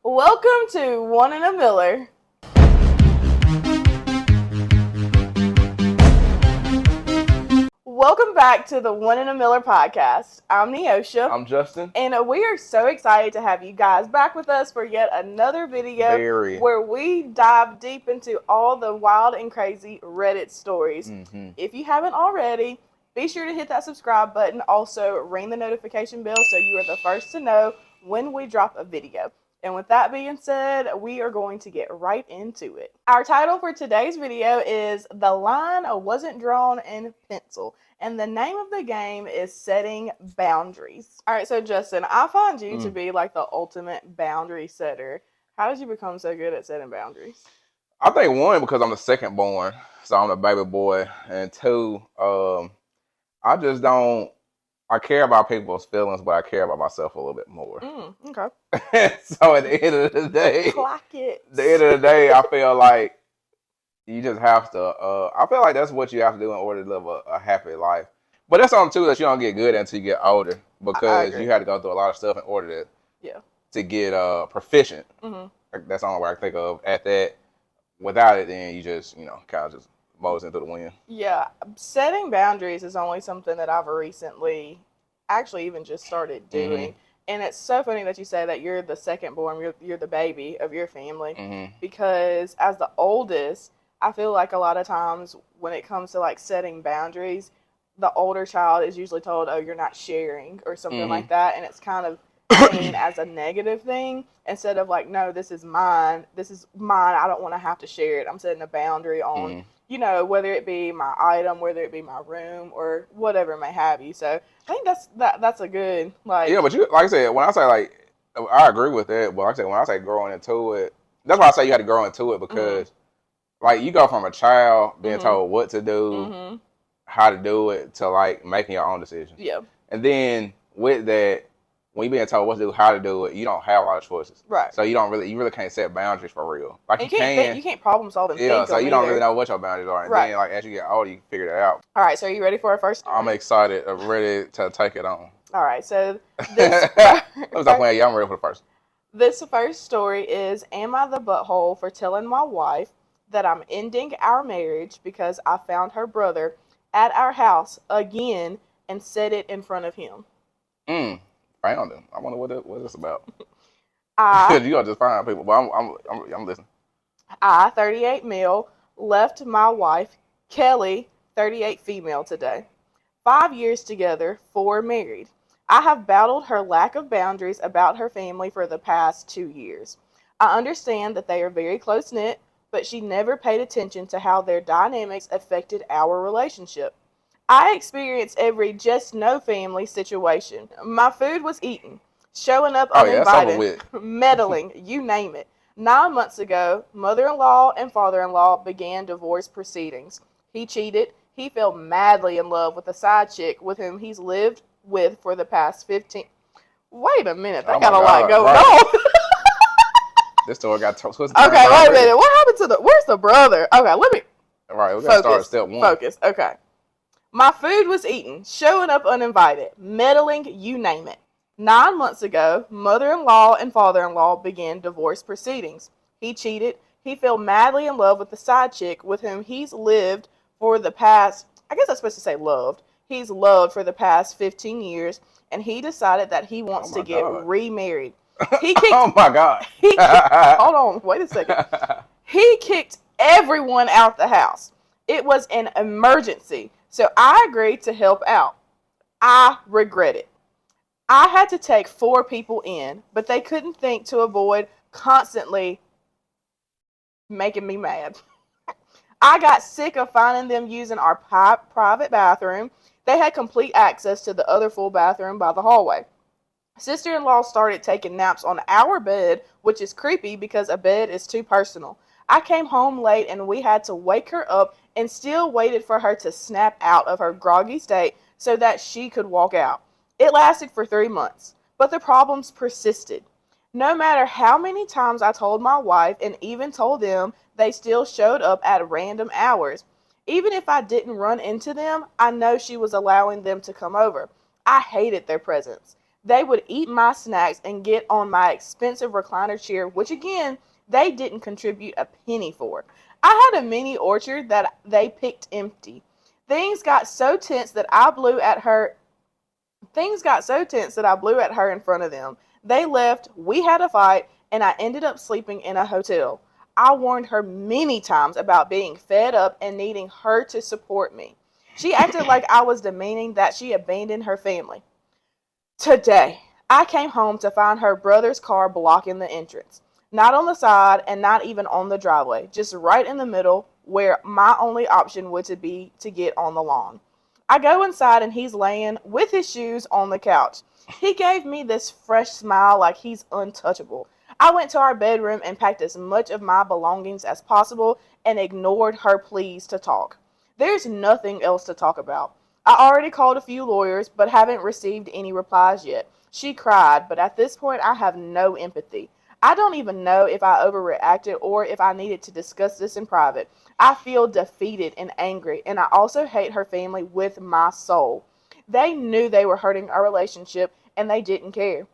Welcome to One in a Miller. Welcome back to the One in a Miller podcast. I'm Neosha. I'm Justin. And we are so excited to have you guys back with us for yet another video where we dive deep into all the wild and crazy Reddit stories. If you haven't already, be sure to hit that subscribe button. Also, ring the notification bell so you are the first to know when we drop a video. And with that being said, we are going to get right into it. Our title for today's video is The Line Wasn't Drawn in Pencil. And the name of the game is Setting Boundaries. All right, so Justin, I find you to be like the ultimate boundary setter. How did you become so good at setting boundaries? I think one, because I'm the second born, so I'm the baby boy. And two, I just don't, I care about people's feelings, but I care about myself a little bit more. Okay. So at the end of the day, clock it. The end of the day, I feel like you just have to, I feel like that's what you have to do in order to live a happy life. But that's something too that you don't get good at until you get older, because you had to go through a lot of stuff in order to get proficient. That's the only way I think of at that. Without it, then you just, kind of just mows into the wind. Yeah, setting boundaries is only something that I've recently actually even just started doing. And it's so funny that you say that you're the second born, you're the baby of your family, because as the oldest, I feel like a lot of times when it comes to like setting boundaries, the older child is usually told, oh, you're not sharing or something like that. And it's kind of seen as a negative thing instead of like, no, this is mine. I don't want to have to share it. I'm setting a boundary on, whether it be my item, whether it be my room or whatever may have you. So I think that's a good, like. Yeah, but you, like I said, when I say like, I agree with that. But like I said, when I say growing into it, that's why I say you had to grow into it, because like you go from a child being told what to do, how to do it, to like making your own decisions. Yeah. And then with that, when you're being told what to do, how to do it, you don't have a lot of choices. Right. So you really can't set boundaries for real. Like you can't problem solve and think so you don't really know what your boundaries are. And then like as you get older, you can figure that out. All right, so are you ready for our first story? I'm excited. I'm ready to take it on. All right, so this I'm playing. Yeah, I'm ready for the first. This first story is, am I the butthole for telling my wife that I'm ending our marriage because I found her brother at our house again and said it in front of him? Found him. I wonder what it's about. You gotta just find people, but I'm listening. I, 38 male, left my wife, Kelly, 38 female, today. 5 years together, 4 married. I have battled her lack of boundaries about her family for the past 2 years. I understand that they are very close-knit, but she never paid attention to how their dynamics affected our relationship. I experienced every just no family situation. My food was eaten, showing up uninvited, meddling, you name it. 9 months ago, mother-in-law and father-in-law began divorce proceedings. He cheated. He fell madly in love with a side chick with whom he's lived with for the past 15. Wait a minute, that got a lot going on. This story got twisted. Okay, wait a minute. What happened to where's the brother? Okay, let me. All right, we gotta start at step one. Focus. Okay. My food was eaten, showing up uninvited, meddling, you name it. 9 months ago, mother-in-law and father-in-law began divorce proceedings. He cheated. He fell madly in love with the side chick with whom he's lived for the past, I guess I'm supposed to say loved. He's loved for the past 15 years, and he decided that he wants to get remarried. He kicked, oh my God. Hold on, wait a second. He kicked everyone out the house. It was an emergency. So I agreed to help out. I regret it. I had to take 4 people in, but they couldn't think to avoid constantly making me mad. I got sick of finding them using our private bathroom. They had complete access to the other full bathroom by the hallway. Sister-in-law started taking naps on our bed, which is creepy because a bed is too personal. I came home late and we had to wake her up and still waited for her to snap out of her groggy state so that she could walk out. It lasted for 3 months, but the problems persisted. No matter how many times I told my wife and even told them, they still showed up at random hours. Even if I didn't run into them, I know she was allowing them to come over. I hated their presence. They would eat my snacks and get on my expensive recliner chair, which again, they didn't contribute a penny for. I had a mini orchard that they picked empty. Things got so tense that I blew at her. Things got so tense that I blew at her in front of them. They left, we had a fight, and I ended up sleeping in a hotel. I warned her many times about being fed up and needing her to support me. She acted like I was demanding that she abandon her family. Today, I came home to find her brother's car blocking the entrance. Not on the side and not even on the driveway, just right in the middle where my only option would to be to get on the lawn. I go inside and he's laying with his shoes on the couch. He gave me this fresh smile like he's untouchable. I went to our bedroom and packed as much of my belongings as possible and ignored her pleas to talk. There's nothing else to talk about. I already called a few lawyers, but haven't received any replies yet. She cried, but at this point I have no empathy. I don't even know if I overreacted or if I needed to discuss this in private. I feel defeated and angry, and I also hate her family with my soul. They knew they were hurting our relationship, and they didn't care.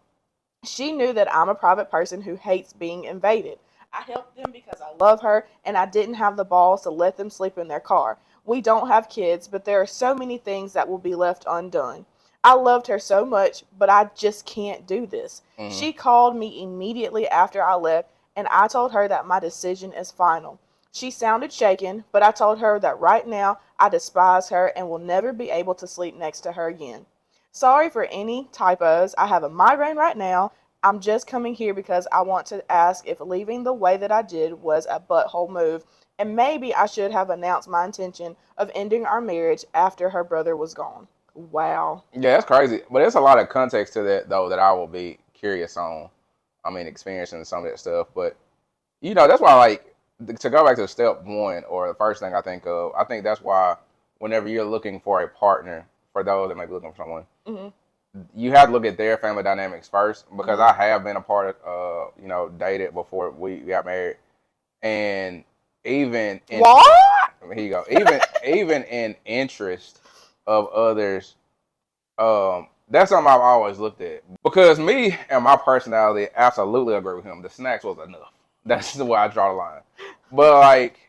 She knew that I'm a private person who hates being invaded. I helped them because I love her, and I didn't have the balls to let them sleep in their car. We don't have kids, but there are so many things that will be left undone. I loved her so much, but I just can't do this. She called me immediately after I left, and I told her that my decision is final. She sounded shaken, but I told her that right now I despise her and will never be able to sleep next to her again. Sorry for any typos. I have a migraine right now. I'm just coming here because I want to ask if leaving the way that I did was a butthole move, and maybe I should have announced my intention of ending our marriage after her brother was gone. Wow. Yeah, that's crazy. But there's a lot of context to that, though, that I will be curious on. I mean, experiencing some of that stuff. But, that's why, like, to go back to step one, or the first thing I think of, I think that's why whenever you're looking for a partner, for those that may be looking for someone, you have to look at their family dynamics first. Because I have been a part of, dated before we got married. And even in... What? Here you go. Even in interest of others, that's something I've always looked at. Because me and my personality absolutely agree with him. The snacks was enough. That's the way I draw the line. But like,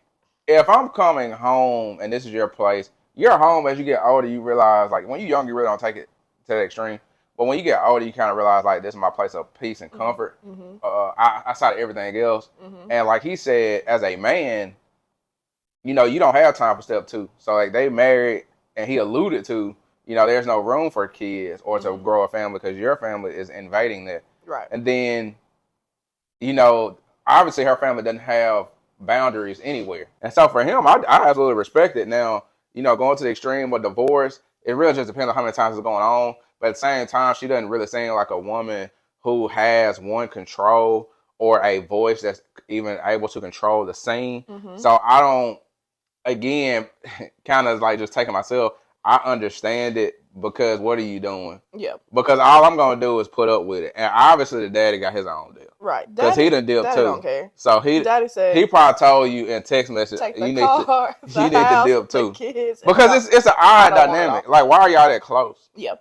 if I'm coming home and this is your place, you're home. As you get older, you realize, like, when you're young, you really don't take it to the extreme. But when you get older, you kind of realize, like, this is my place of peace and comfort. Outside of everything else. And like he said, as a man, you don't have time for step two. So like, they married. And he alluded to, there's no room for kids or to grow a family because your family is invading that. Right. And then, obviously her family doesn't have boundaries anywhere. And so for him, I absolutely respect it. Now, going to the extreme of divorce, it really just depends on how many times it's going on. But at the same time, she doesn't really seem like a woman who has one control or a voice that's even able to control the scene. So I don't, again, kind of like just taking myself, I understand it because what are you doing? Yeah. Because all I'm going to do is put up with it. And obviously the daddy got his own deal. Right. Because he done deal Daddy too. don't care. So Daddy said, he probably told you in text message, take the you car, need to dip too. Kids, because it's an odd dynamic. Like, why are y'all that close? Yeah.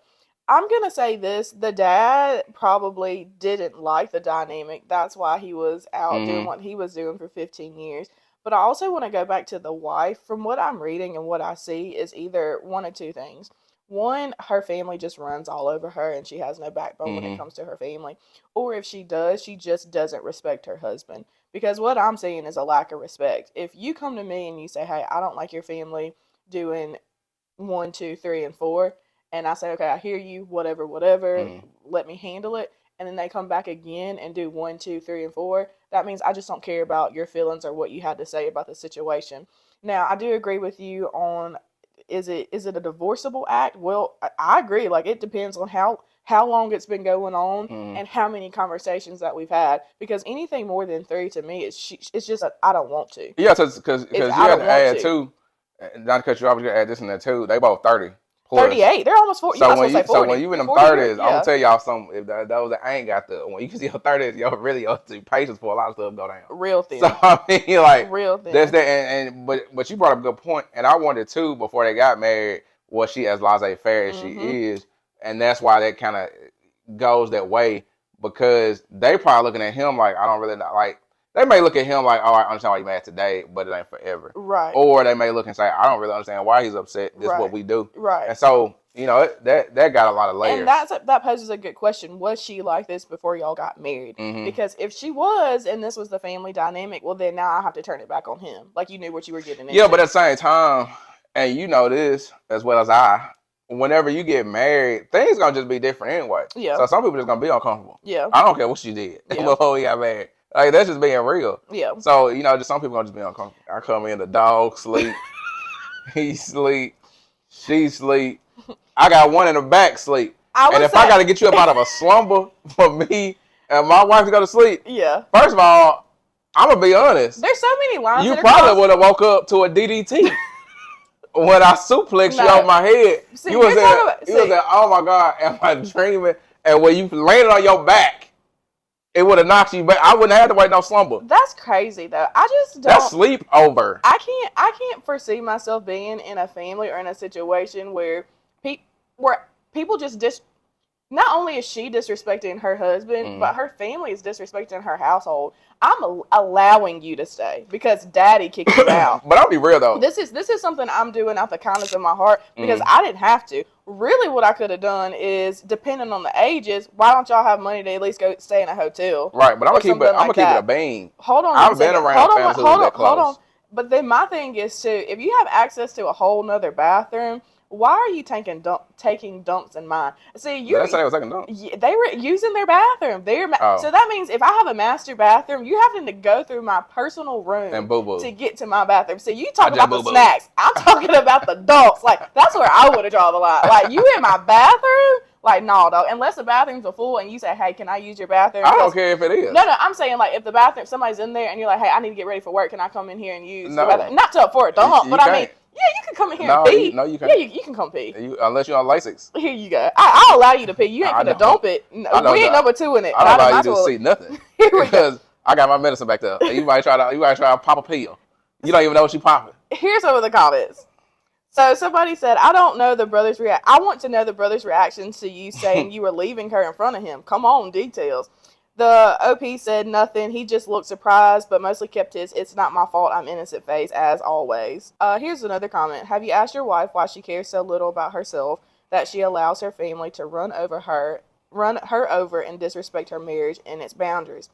I'm going to say this. The dad probably didn't like the dynamic. That's why he was out doing what he was doing for 15 years. But I also want to go back to the wife. From what I'm reading and what I see is either one of two things. One, her family just runs all over her and she has no backbone when it comes to her family. Or if she does, she just doesn't respect her husband. Because what I'm seeing is a lack of respect. If you come to me and you say, hey, I don't like your family doing 1, 2, 3, and 4, and I say, okay, I hear you, whatever, let me handle it. And then they come back again and do 1, 2, 3, and 4. That means I just don't care about your feelings or what you had to say about the situation. Now, I do agree with you on, is it a divorceable act? Well, I agree. Like, it depends on how long it's been going on and how many conversations that we've had. Because anything more than 3 to me, it's just I don't want to. Yeah, because you have to add too. Not to cut you off, you got to add this and that too. They both 30. Plus. 38. They're almost 40. So when you in them 30s, I'm gonna tell y'all something. If those that ain't got when you can see your 30s, y'all really your patience for a lot of stuff go down. Real thin. So I mean, like, real thin. That's that. But you brought up a good point, and I wondered too before they got married, was she as laissez-faire as she is, and that's why that kind of goes that way because they probably looking at him like, I don't really know. Like, they may look at him like, oh, I understand why you're mad today, but it ain't forever. Right. Or they may look and say, I don't really understand why he's upset. This is Right. what we do. Right. And so, you know, that got a lot of layers. And that poses a good question. Was she like this before y'all got married? Mhm. Because if she was, and this was the family dynamic, well, then now I have to turn it back on him. Like, you knew what you were getting into. Yeah, but at the same time, and you know this as well as I, whenever you get married, things gonna just be different anyway. Yeah. So some people just gonna be uncomfortable. Yeah. I don't care what she did Yeah. before we got married. Like, that's just being real. Yeah. So, you know, just some people gonna just be uncomfortable. I come in, the dog sleep, he sleep, she sleep. I got one in the back sleep. And if I gotta get you up out of a slumber for me and my wife to go to sleep, Yeah. first of all, I'm gonna be honest. There's so many lines. You probably would have woke up to a DDT. When I suplex you off my head, See, you was like, oh my God, am I dreaming? And when you landed on your back, it would have knocked you back. I wouldn't have to wait no slumber. That's crazy though. I just don't. That's sleep over. I can't foresee myself being in a family or in a situation where people just not only is she disrespecting her husband, but her family is disrespecting her household. I'm allowing you to stay because daddy kicked you out. But I'll be real though. This is something I'm doing out the kindness of my heart because I didn't have to. Really what I could have done is, depending on the ages, why don't y'all have money to at least go stay in a hotel? Right, but I'm gonna keep it a bean. Hold on. I've been around families who was that close. Hold on. But then my thing is too, if you have access to a whole nother bathroom, why are you taking dumps in mine? See, you. Did I say I was taking dumps? They were using their bathroom. So that means if I have a master bathroom, you having to go through my personal room and boo-boo to get to my bathroom. So you talking about the snacks. I'm talking about the dumps. Like, that's where I would have drawn the line. Like, you in my bathroom? Like, no, dog. Unless the bathrooms are full and you say, hey, can I use your bathroom? I don't care if it is. No, I'm saying, like, if the bathroom, somebody's in there and you're like, hey, I need to get ready for work. Can I come in here and use the bathroom? Not to for a dump, but I mean, yeah, you can come in here and pee. No, you can't. Yeah, you can come pee. Unless you're on Lasix. Here you go. I'll allow you to pee. You ain't gonna dump it. No, we ain't number two in it. I don't allow you to see nothing. Because I got my medicine back there. You might try to pop a pill. You don't even know what you popping. Here's some of the comments. So somebody said, I want to know the brother's reaction to you saying you were leaving her in front of him. Come on, details. The OP said nothing. He just looked surprised, but mostly kept his "it's not my fault, I'm innocent" face as always. Here's another comment. Have you asked your wife why she cares so little about herself that she allows her family to run her over and disrespect her marriage and its boundaries?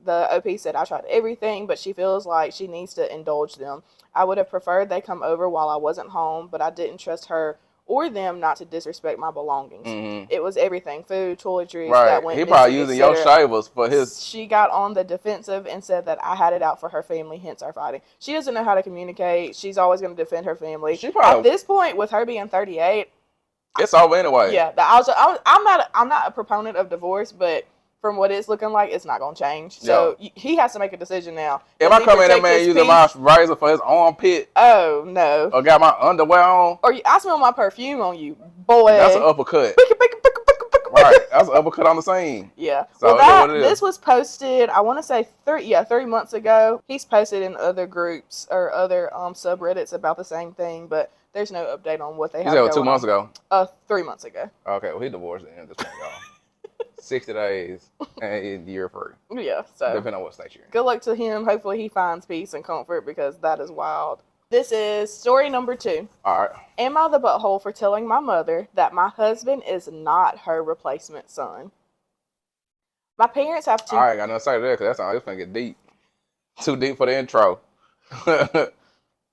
The OP said, I tried everything, but she feels like she needs to indulge them. I would have preferred they come over while I wasn't home, but I didn't trust her or them not to disrespect my belongings. Mm-hmm. It was everything, food, toiletries. Right. That went he probably using your shavers for his. She got on the defensive and said that I had it out for her family, hence our fighting. She doesn't know how to communicate. She's always going to defend her family. At this point, with her being 38, it's over anyway. Yeah, I'm not a proponent of divorce, but from what it's looking like, it's not going to change. So he has to make a decision now. If I come in that man using my razor for his armpit. Oh, no. Or got my underwear on. Or I smell my perfume on you, boy. That's an uppercut. Right. That's an uppercut on the scene. Yeah. So well, this was posted, I want to say 3 months ago. He's posted in other groups or other subreddits about the same thing, but there's no update on what they have going on. 2 months ago? 3 months ago. Okay, well, he divorced at the end of this one, y'all. 60 days and you're free. Yeah, so depending on what state you're in. Good luck to him. Hopefully he finds peace and comfort because that is wild. This is story number 2. All right. Am I the butthole for telling my mother that my husband is not her replacement son? My parents have 2. All right, I got nothing to say to that because that's going to get deep. Too deep for the intro.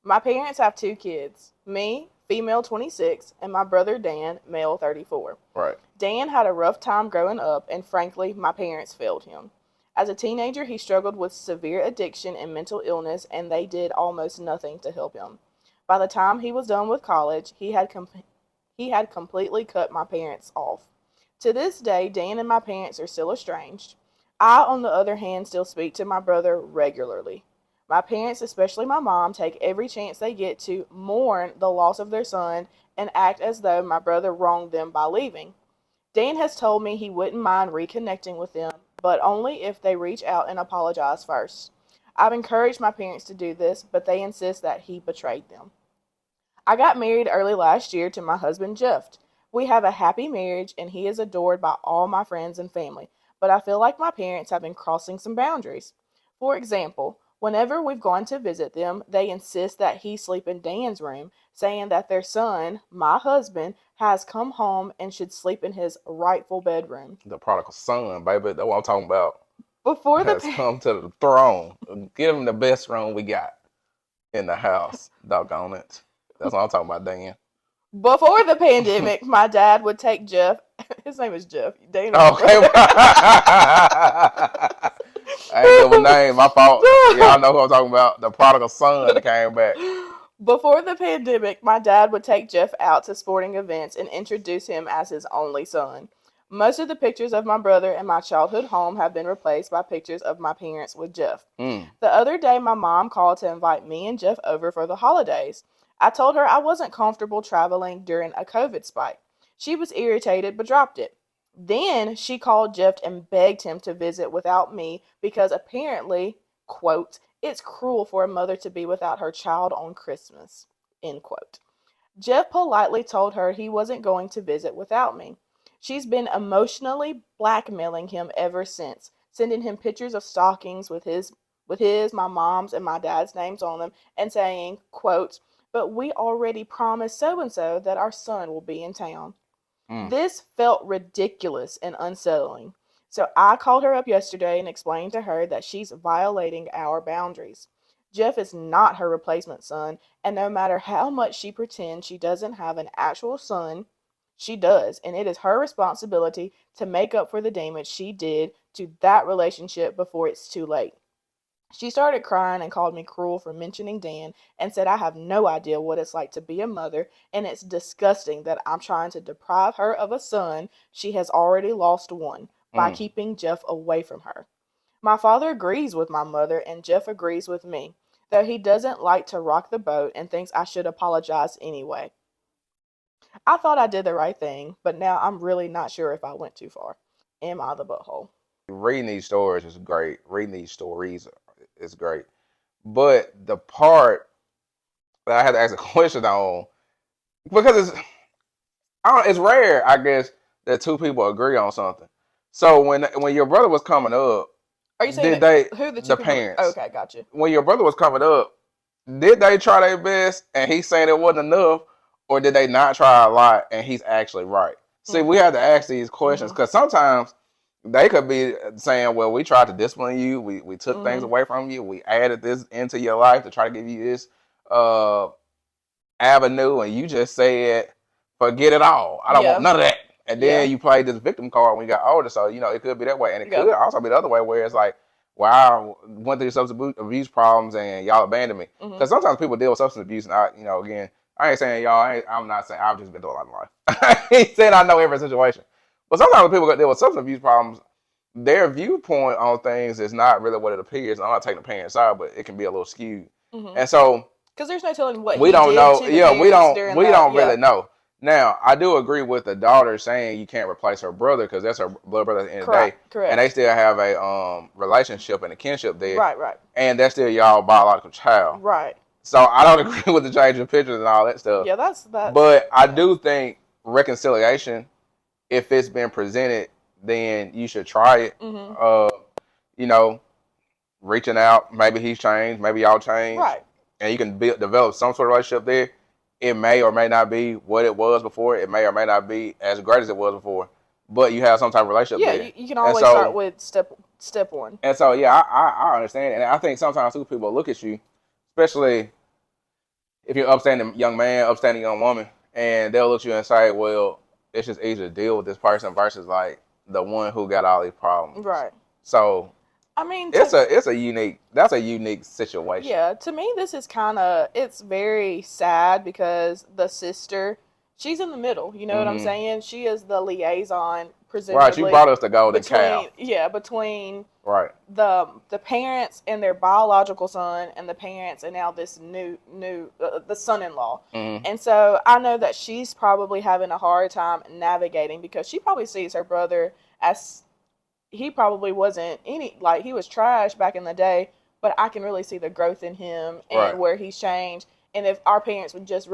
My parents have 2 kids. Me, female 26, and my brother Dan, male 34. Right. Dan had a rough time growing up, and frankly, my parents failed him. As a teenager, he struggled with severe addiction and mental illness, and they did almost nothing to help him. By the time he was done with college, he had completely cut my parents off. To this day, Dan and my parents are still estranged. I, on the other hand, still speak to my brother regularly. My parents, especially my mom, take every chance they get to mourn the loss of their son and act as though my brother wronged them by leaving. Dan has told me he wouldn't mind reconnecting with them, but only if they reach out and apologize first. I've encouraged my parents to do this, but they insist that he betrayed them. I got married early last year to my husband, Jeff. We have a happy marriage and he is adored by all my friends and family, but I feel like my parents have been crossing some boundaries. For example, whenever we've gone to visit them, they insist that he sleep in Dan's room, saying that their son, my husband, has come home and should sleep in his rightful bedroom. The prodigal son, baby. That's what I'm talking about. Before the Has come to the throne. Give him the best room we got in the house. Doggone it. That's what I'm talking about, Dan. Before the pandemic, my dad would take Jeff. His name is Jeff. Dana. Okay. I ain't know name. My fault. Y'all know who I'm talking about. The prodigal son that came back. Before the pandemic, my dad would take Jeff out to sporting events and introduce him as his only son. Most of the pictures of my brother and my childhood home have been replaced by pictures of my parents with Jeff. The other day, my mom called to invite me and Jeff over for the holidays. I told her I wasn't comfortable traveling during a COVID spike. She was irritated but dropped it. Then she called Jeff and begged him to visit without me because apparently, quote, it's cruel for a mother to be without her child on Christmas, end quote. Jeff politely told her he wasn't going to visit without me. She's been emotionally blackmailing him ever since, sending him pictures of stockings with his, my mom's, and my dad's names on them, and saying, quote, but we already promised so-and-so that our son will be in town. This felt ridiculous and unsettling. So I called her up yesterday and explained to her that she's violating our boundaries. Jeff is not her replacement son, and no matter how much she pretends she doesn't have an actual son, she does, and it is her responsibility to make up for the damage she did to that relationship before it's too late. She started crying and called me cruel for mentioning Dan and said I have no idea what it's like to be a mother, and it's disgusting that I'm trying to deprive her of a son she has already lost one by keeping Jeff away from her. My father agrees with my mother, and Jeff agrees with me, though he doesn't like to rock the boat and thinks I should apologize anyway. I thought I did the right thing, but now I'm really not sure if I went too far. Am I the butthole? Reading these stories is great. Reading these stories is great. But the part that I had to ask a question on, because it's rare, I guess, that two people agree on something. So when your brother was coming up, are you saying who the parents? Okay, gotcha. When your brother was coming up, did they try their best and he's saying it wasn't enough, or did they not try a lot and he's actually right? See, we have to ask these questions because sometimes they could be saying, well, we tried to discipline you. We took things away from you. We added this into your life to try to give you this avenue, and you just said, forget it all. I don't want none of that. And then you played this victim card when you got older. So, it could be that way. And it could also be the other way where it's like, wow, I went through substance abuse problems and y'all abandoned me. Because sometimes people deal with substance abuse and again, I ain't saying y'all, I'm not saying I've just been through a lot of life. I ain't saying I know every situation. But sometimes when people deal with substance abuse problems, their viewpoint on things is not really what it appears. And I'm not taking the parent's side, but it can be a little skewed. And so, because there's no telling what we don't know. We don't really know. Now, I do agree with the daughter saying you can't replace her brother because that's her blood brother at the end of the day. Correct. And they still have a relationship and a kinship there. Right. And that's still y'all biological child. Right. So I don't agree with the changing pictures and all that stuff. Yeah, that's. But I do think reconciliation, if it's been presented, then you should try it. Reaching out, maybe he's changed, maybe y'all changed. Right. And you can develop some sort of relationship there. It may or may not be what it was before. It may or may not be as great as it was before. But you have some type of relationship there. Yeah, you can always start with step one. And so, I understand. And I think sometimes too, people look at you, especially if you're an upstanding young man, upstanding young woman, and they'll look at you and say, well, it's just easier to deal with this person versus like the one who got all these problems. Right. So, I mean, that's a unique situation. Yeah, to me, this is it's very sad because the sister, she's in the middle. You know what I'm saying? She is the liaison, presumably. Right, you brought us the golden cow. Yeah, between right the parents and their biological son, and the parents and now this new the son-in-law. And so I know that she's probably having a hard time navigating because she probably sees her brother as. He probably wasn't he was trash back in the day, but I can really see the growth in him and where he's changed. And if our parents would just,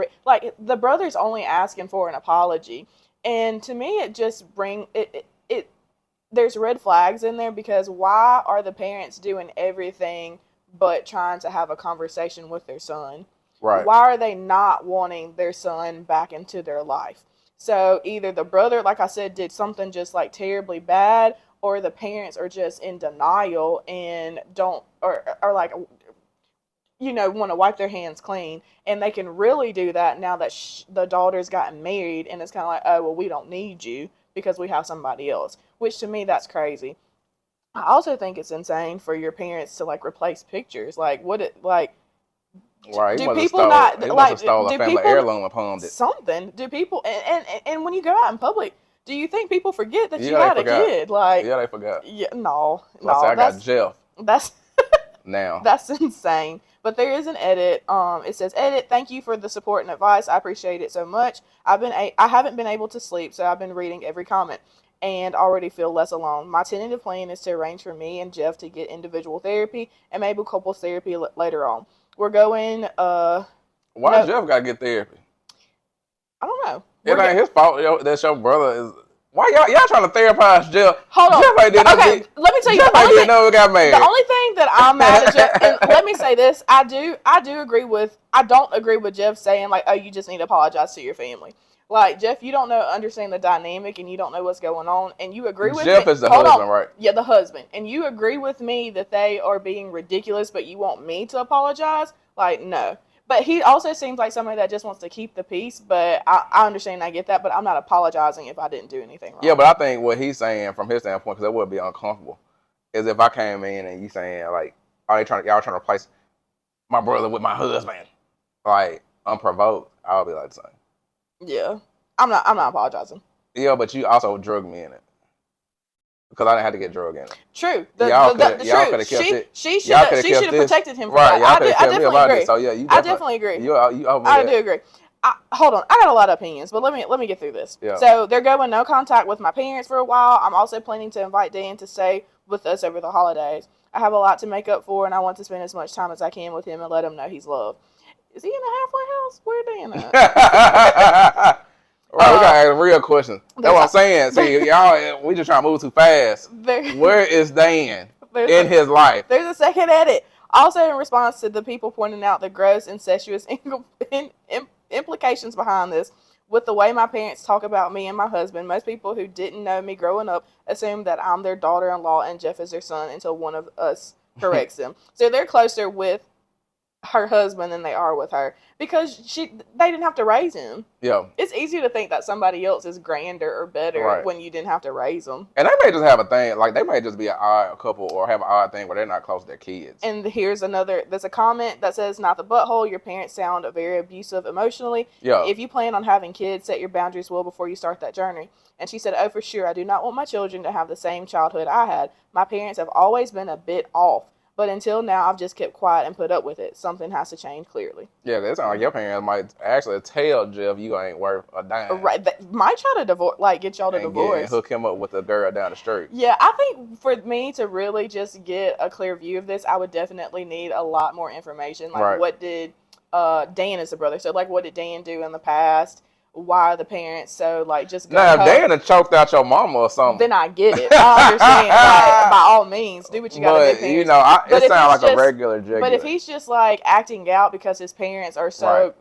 the brother's only asking for an apology. And to me, it just it there's red flags in there because why are the parents doing everything but trying to have a conversation with their son? Right. Why are they not wanting their son back into their life? So either the brother, like I said, did something just like terribly bad, or the parents are just in denial and don't, or like, want to wipe their hands clean. And they can really do that now that the daughter's gotten married, and it's kind of like, oh, well, we don't need you because we have somebody else, which to me, that's crazy. I also think it's insane for your parents to like replace pictures. Like, what it, like, Right. do people not He must like have stole a do family people heirloom and pawned it. something? Do people and when you go out in public, do you think people forget that you Yeah, they had a forgot. kid? Like, Yeah, they forgot. yeah, no, Let's say I got Jeff that's now. that's insane. But there is an edit. It says edit. Thank you for the support and advice. I appreciate it so much. I haven't been able to sleep, so I've been reading every comment and already feel less alone. My tentative plan is to arrange for me and Jeff to get individual therapy and maybe couples therapy later on. We're going. Why No. Jeff got to get therapy? I don't know. It ain't his fault that your brother is. Why y'all trying to therapize Jeff? Hold on. Jeff ain't did Okay, let me tell you. Jeff ain't did no got married. The only thing that I'm mad at Jeff, and let me say this, I don't agree with Jeff saying like, oh, you just need to apologize to your family. Like, Jeff, you don't understand the dynamic, and you don't know what's going on, and you agree with Jeff me. is the husband, right? Yeah, the husband, and you agree with me that they are being ridiculous, but you want me to apologize? Like, no. But he also seems like somebody that just wants to keep the peace. But I understand, I get that. But I'm not apologizing if I didn't do anything wrong. Yeah, but I think what he's saying from his standpoint, because that would be uncomfortable, is if I came in and you saying like, y'all trying to replace my brother with my husband, like unprovoked, I'll be like, saying, yeah, I'm not apologizing. Yeah, but you also drugged me in it. Because I didn't have to get drugged in it. True. Y'all could have kept it. She should have protected him from that. Y'all could have kept me about agree. it. So yeah, I definitely agree. I do agree. Hold on. I got a lot of opinions, but let me get through this. Yeah. So they're going no contact with my parents for a while. I'm also planning to invite Dan to stay with us over the holidays. I have a lot to make up for, and I want to spend as much time as I can with him and let him know he's loved. Is he in a halfway house? Where Dan at? Right, we gotta ask real questions. That's what I'm saying. See, y'all, we just trying to move too fast. Where is Dan in his life? There's a second edit. Also, in response to the people pointing out the gross, incestuous implications behind this, with the way my parents talk about me and my husband, most people who didn't know me growing up assume that I'm their daughter-in-law and Jeff is their son until one of us corrects them. So they're closer with her husband than they are with her because they didn't have to raise him. Yeah, it's easy to think that somebody else is grander or better when you didn't have to raise them. And they may just have a thing, like they may just be an odd couple or have an odd thing where they're not close to their kids. And there's a comment that says, not the butthole, your parents sound very abusive emotionally. Yeah. If you plan on having kids, set your boundaries well before you start that journey. And she said, oh, for sure, I do not want my children to have the same childhood I had. My parents have always been a bit off. But until now, I've just kept quiet and put up with it. Something has to change clearly. Yeah, that sounds like your parents might actually tell Jeff you ain't worth a dime. Right. Might try to divorce, get y'all to divorce. Hook him up with a girl down the street. Yeah, I think for me to really just get a clear view of this, I would definitely need a lot more information. Like, what did Dan is the brother? So, like, what did Dan do in the past? Why are the parents so just go? Now, if Dan had choked out your mama or something, then I get it. I understand. By all means, do what you got to do. Parents. It sounds like a regular jugular. But if he's just acting out because his parents are so,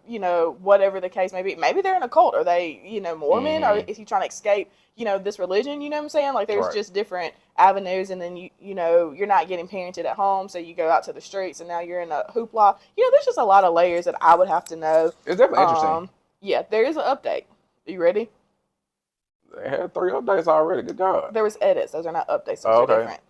whatever the case may be, maybe they're in a cult. Are they, Mormon? Mm-hmm. Or is he trying to escape, this religion? You know what I'm saying? Like, there's just different avenues, and then you're not getting parented at home, so you go out to the streets, and now you're in a hoopla. There's just a lot of layers that I would have to know. It's definitely interesting. Yeah, there is an update. Are you ready? They had 3 updates already. Good job. There was edits. Those are not updates. Those are different.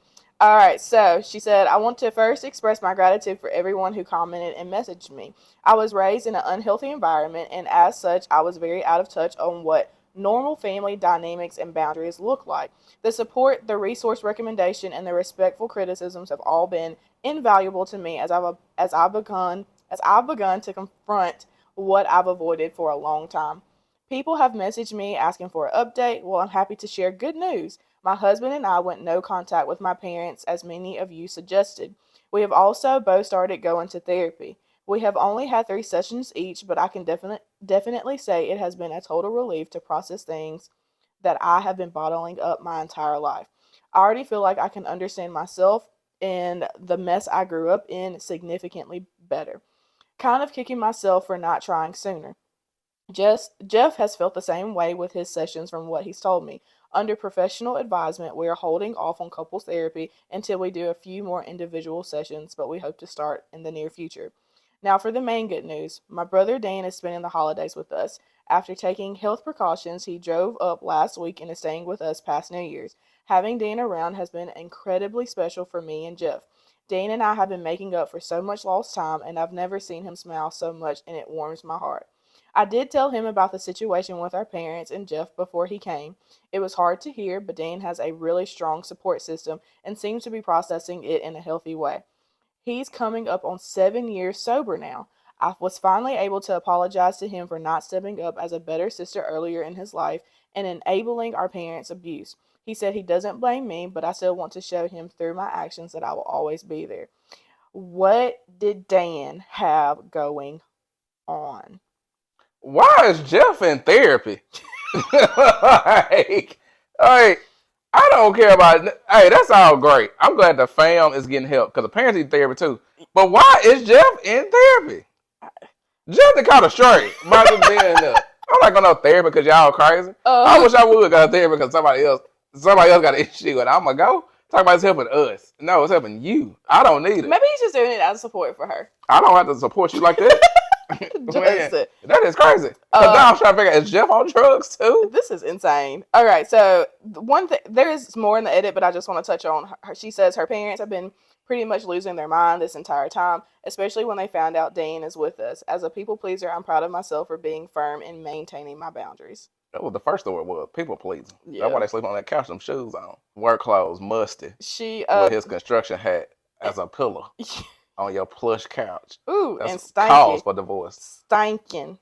All right. So she said, I want to first express my gratitude for everyone who commented and messaged me. I was raised in an unhealthy environment, and as such, I was very out of touch on what normal family dynamics and boundaries look like. The support, the resource recommendation, and the respectful criticisms have all been invaluable to me as I've begun to confront what I've avoided for a long time. People have messaged me asking for an update. Well, I'm happy to share good news. My husband and I went no contact with my parents, as many of you suggested. We have also both started going to therapy. We have only had 3 sessions each, but I can definitely say it has been a total relief to process things that I have been bottling up my entire life. I already feel like I can understand myself and the mess I grew up in significantly better. Kind of kicking myself for not trying sooner. Jeff has felt the same way with his sessions from what he's told me. Under professional advisement, we are holding off on couples therapy until we do a few more individual sessions, but we hope to start in the near future. Now, for the main good news, my brother Dan is spending the holidays with us. After taking health precautions, he drove up last week and is staying with us past New Year's. Having Dan around has been incredibly special for me and Jeff. Dan and I have been making up for so much lost time, and I've never seen him smile so much, and it warms my heart. I did tell him about the situation with our parents and Jeff before he came. It was hard to hear, but Dan has a really strong support system and seems to be processing it in a healthy way. He's coming up on 7 years sober now. I was finally able to apologize to him for not stepping up as a better sister earlier in his life and enabling our parents' abuse. He said he doesn't blame me, but I still want to show him through my actions that I will always be there. What did Dan have going on? Why is Jeff in therapy? like, I don't care about it. Hey, that's all great. I'm glad the fam is getting help because the parents need therapy too. But why is Jeff in therapy? Jeff the kind of straight. Might just be in there. I'm not going to therapy because y'all crazy. I wish I would go to therapy because somebody else got an issue and I'm going to go. Talk about it's helping us. No, it's helping you. I don't need it. Maybe he's just doing it as support for her. I don't have to support you like that. Man, that is crazy. Now I'm trying to figure out, is Jeff on drugs too? This is insane. All right, so one thing, there is more in the edit, but I just want to touch on her. She says her parents have been pretty much losing their mind this entire time, especially when they found out Dan is with us. As a people pleaser, I'm proud of myself for being firm and maintaining my boundaries. That was the first story was people pleasing. Yeah. That's why they sleep on that couch, them shoes on. Work clothes, musty. With his construction hat as a pillow. On your plush couch. Ooh, that's and stanky. Cause for divorce. Stinking.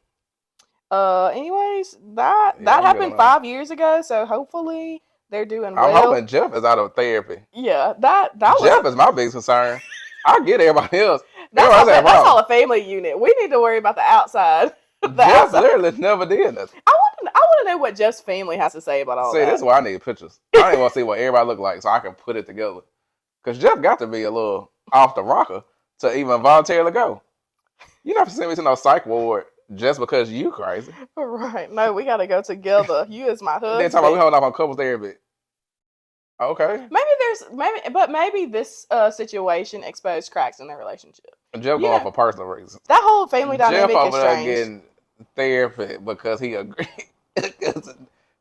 Anyways, that happened 5 years ago, so hopefully they're doing well. I'm hoping Jeff is out of therapy. Yeah, that Jeff is my biggest concern. I get everybody else. That's all a family unit. We need to worry about the outside. Jeff literally never did nothing. I want to know what Jeff's family has to say about all that. See, this is why I need pictures. I don't even want to see what everybody look like so I can put it together. Because Jeff got to be a little off the rocker to even voluntarily go. You don't have to send me to no psych ward just because you crazy. Right. No, we got to go together. You as my husband. Then talking about we hold off on couples therapy. Okay. Maybe this situation exposed cracks in their relationship. Jeff going for personal reasons. That whole family dynamic Jeff is over there strange. getting therapy because he agreed.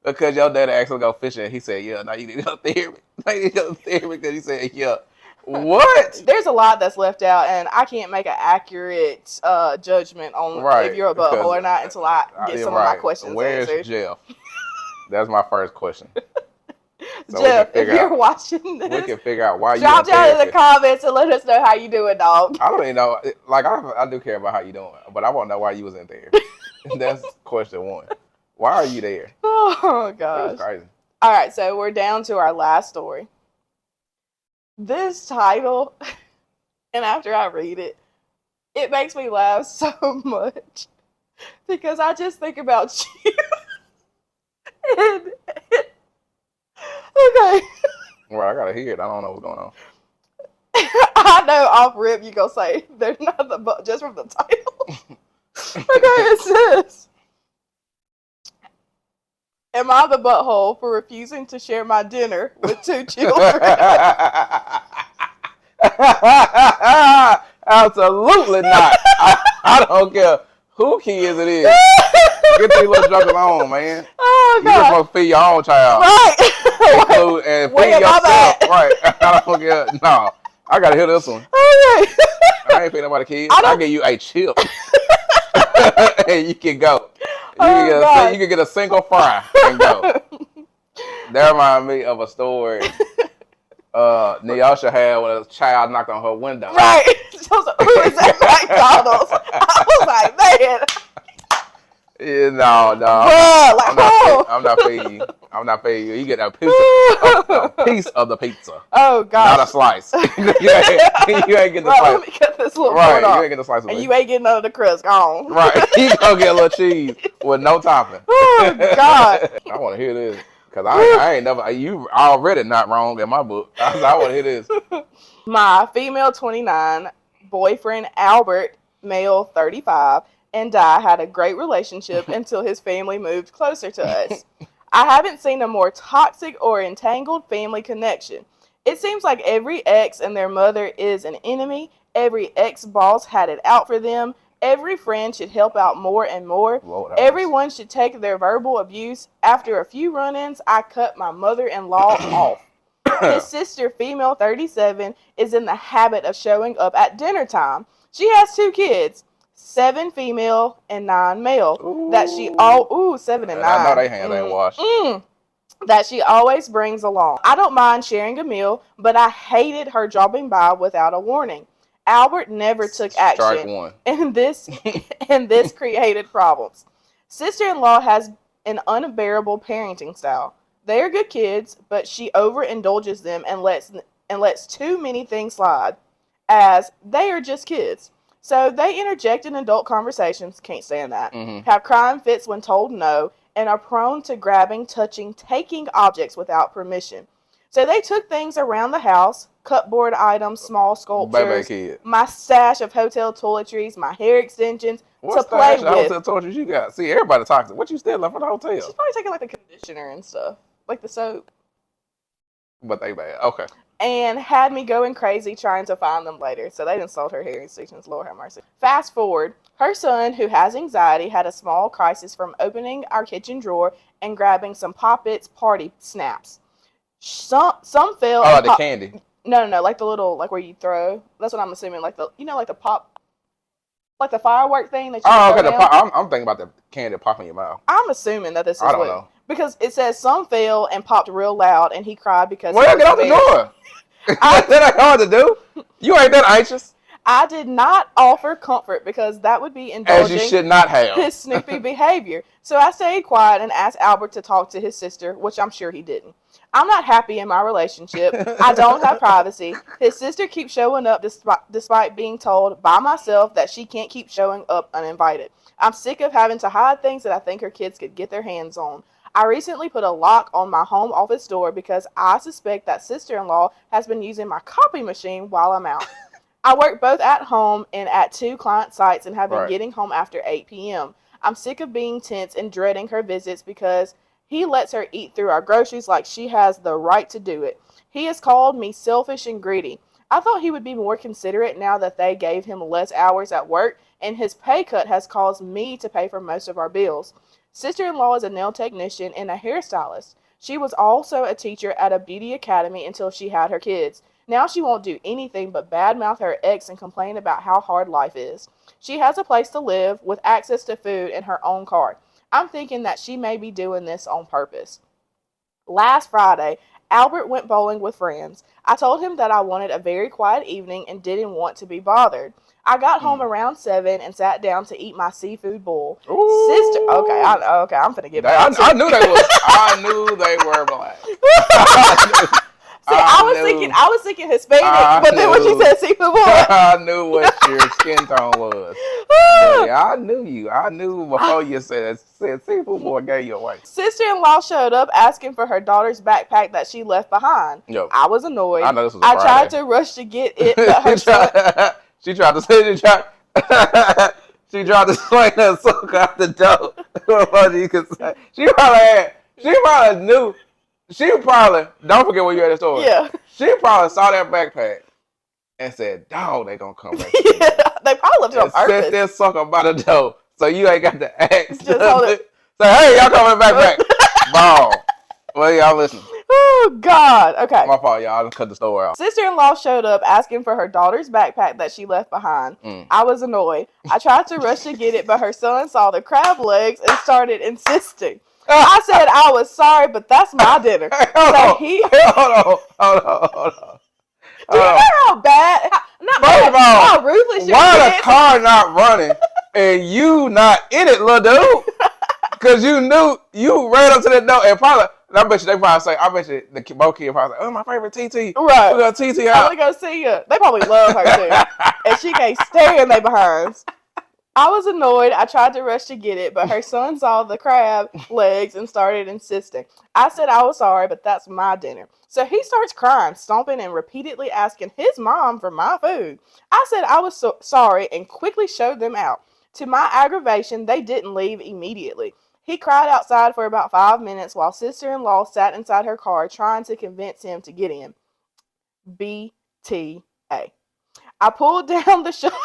because your daddy asked him to go fishing. He said, yeah, now you need to go therapy. Now you need to go therapy because he said, yeah. What? There's a lot that's left out, and I can't make an accurate judgment on if you're a butthole or not until I get some of my questions Where's answered. Jeff? That's my first question. So Jeff, if you're watching this, we can figure out why you drop down in the comments and let us know how you doing, dog. I don't even know. Like, I do care about how you doing, but I want to know why you was in therapy. That's question one. Why are you there? Oh, gosh. That's crazy. All right, so we're down to our last story. This title, and after I read it, it makes me laugh so much because I just think about you. Okay. Well, I gotta hear it. I don't know what's going on. I know off rip you gonna say they're not the butt just from the title. Okay, it says, "Am I the butthole for refusing to share my dinner with 2 children?" Absolutely not. I don't care who kids it is. Get these little jokers on, man. Oh, God. You're supposed to feed your own child. Right. And feed yourself. Right. I don't care. No. I gotta hear this one. Okay. I ain't feeding nobody kids. I'll give you a chip. And you can go. You can get a single fry and go. That reminds me of a story Nyasha had when a child knocked on her window. Right. She was like, who is that McDonald's? I was like, man. Yeah, no. Bruh, like, I'm not feeding you. I'm not feeding you. You get a piece of the pizza. Oh, God. Not a slice. you ain't getting the slice. Let me get this little right, off. you ain't getting the slice. And you ain't getting none of the crust. Gone. Right. You gonna get a little cheese with no topping. Oh, God. I want to hear this. Because I ain't never, you already not wrong in my book. I want to hear this. My female 29 boyfriend, Albert, male 35, and I had a great relationship until his family moved closer to us. I haven't seen a more toxic or entangled family connection. It seems like every ex and their mother is an enemy. Every ex-boss had it out for them. Every friend should help out more and more. Lord, Everyone should take their verbal abuse. After a few run-ins, I cut my mother-in-law off. His sister, female 37, is in the habit of showing up at dinner time. She has 2 kids, 7 female and 9 male. Ooh. That she 7 and 9. I know they hands ain't washed. That she always brings along. I don't mind sharing a meal, but I hated her dropping by without a warning. Albert never took action. Strike one. And this created problems. Sister-in-law has an unbearable parenting style. They are good kids, but she overindulges them and lets too many things slide, as they are just kids. So they interject in adult conversations, can't stand that, have crying fits when told no, and are prone to grabbing, touching, taking objects without permission. So they took things around the house, cupboard items, small sculptures, my stash of hotel toiletries, my hair extensions, to play with. What hotel toiletries you got? See, everybody toxic. What you stealing from the hotel? She's probably taking like the conditioner and stuff, like the soap. But they bad. Okay. And had me going crazy trying to find them later. So they didn't sold her hair extensions. Lord have mercy. Fast forward, her son, who has anxiety, had a small crisis from opening our kitchen drawer and grabbing some Pop-Its party snaps. Some fell. Oh, the candy. No, like the little, like where you throw. That's what I'm assuming. Like like the pop, like the firework thing that you. Oh, okay. I'm thinking about the candy popping in your mouth. I'm assuming that this is. I don't know. Because it says some fell and popped real loud, and he cried because. Well, get out the door. That ain't hard to do. You ain't that anxious. I did not offer comfort because that would be indulging as you should not have his snoopy behavior. So I stayed quiet and asked Albert to talk to his sister, which I'm sure he didn't. I'm not happy in my relationship. I don't have privacy. His sister keeps showing up despite being told by myself that she can't keep showing up uninvited. I'm sick of having to hide things that I think her kids could get their hands on. I recently put a lock on my home office door because I suspect that sister-in-law has been using my copy machine while I'm out. I work both at home and at 2 client sites and have been getting home after 8 p.m. I'm sick of being tense and dreading her visits because he lets her eat through our groceries like she has the right to do it. He has called me selfish and greedy. I thought he would be more considerate now that they gave him less hours at work, and his pay cut has caused me to pay for most of our bills. Sister-in-law is a nail technician and a hairstylist. She was also a teacher at a beauty academy until she had her kids. Now she won't do anything but badmouth her ex and complain about how hard life is. She has a place to live with access to food and her own car. I'm thinking that she may be doing this on purpose. Last Friday, Albert went bowling with friends. I told him that I wanted a very quiet evening and didn't want to be bothered. I got home around 7 and sat down to eat my seafood bowl. Ooh. Sister, I'm finna get back. I knew they were black. See, I was thinking Hispanic, but then when she said seafood bowl, I knew what your skin tone was. I knew you. I knew before you said seafood bowl gave you away. Sister-in-law showed up asking for her daughter's backpack that she left behind. Yo, I was annoyed. I know this was I tried to rush to get it, but her son... She tried to say she tried to swing her sock out the door. She probably don't forget when you had the story. Yeah. She probably saw that backpack and said, "Dog, they gonna come back." Yeah, they probably left it on purpose. Set that sucker by the door, so you ain't got to ask. Just hold it. Say, "Hey, y'all coming back?" Ball. Well, y'all listening. Oh, God. Okay. My fault, y'all. I cut the story out. Sister-in-law showed up asking for her daughter's backpack that she left behind. I was annoyed. I tried to rush to get it, but her son saw the crab legs and started insisting. I said I was sorry, but that's my dinner. Hold on. Do you know how bad, how ruthless your why kids? The car not running and you not in it, little dude? Because you knew you ran up to the door and probably, I bet you they probably say, the both kids probably say, "Oh, my favorite TT. Right. We're going to TT I out." want to go see you. They probably love her too. And she can't stand they behinds. I was annoyed. I tried to rush to get it, but her son saw the crab legs and started insisting. I said I was sorry, but that's my dinner. So he starts crying, stomping, and repeatedly asking his mom for my food. I said I was sorry and quickly showed them out. To my aggravation, they didn't leave immediately. He cried outside for about 5 minutes while sister-in-law sat inside her car trying to convince him to get in. BTA. I pulled down the shutters.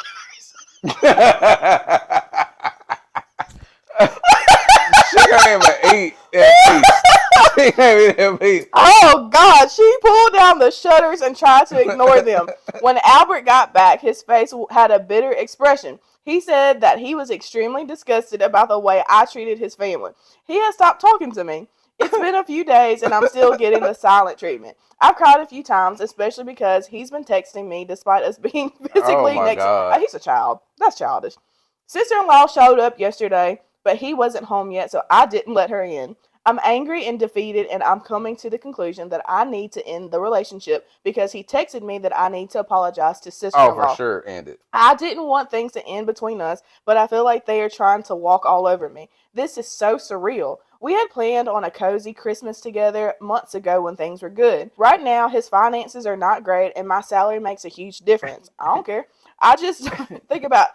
She can't even eat in peace. She can't eat in peace. Oh, God. She pulled down the shutters and tried to ignore them. When Albert got back, his face had a bitter expression. He said that he was extremely disgusted about the way I treated his family. He had stopped talking to me. It's been a few days and I'm still getting the silent treatment. I've cried a few times, especially because he's been texting me despite us being physically next to him. He's a child. That's childish. Sister-in-law showed up yesterday, but he wasn't home yet, so I didn't let her in. I'm angry and defeated, and I'm coming to the conclusion that I need to end the relationship because he texted me that I need to apologize to sister-in-law. Oh, for sure, end it. I didn't want things to end between us, but I feel like they are trying to walk all over me. This is so surreal. We had planned on a cozy Christmas together months ago when things were good. Right now, his finances are not great, and my salary makes a huge difference. I don't care. I just think about,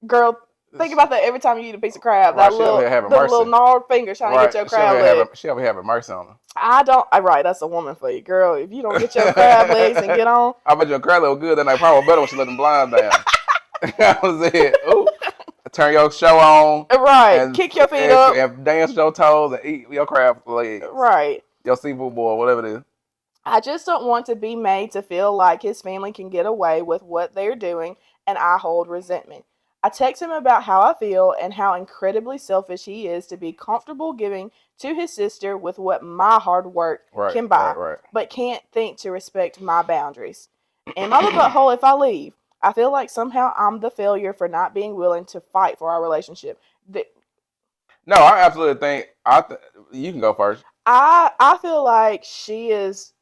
girl, think about that every time you eat a piece of crab. Right, that little gnarled finger trying to get your crab leg. She'll be having mercy on her. I don't. Right, that's a woman for you, girl. If you don't get your crab legs and get on. I bet your crab leg was good, then they probably better when she let them blinds down. That was it. Ooh. Turn your show on. Right. And kick your feet up. And dance with your toes and eat your crab legs. Right. Your seafood boil, whatever it is. I just don't want to be made to feel like his family can get away with what they're doing, and I hold resentment. I text him about how I feel and how incredibly selfish he is to be comfortable giving to his sister with what my hard work can buy, but can't think to respect my boundaries. Am I the butthole if I leave? I feel like somehow I'm the failure for not being willing to fight for our relationship. No, I absolutely think you can go first. I feel like she is.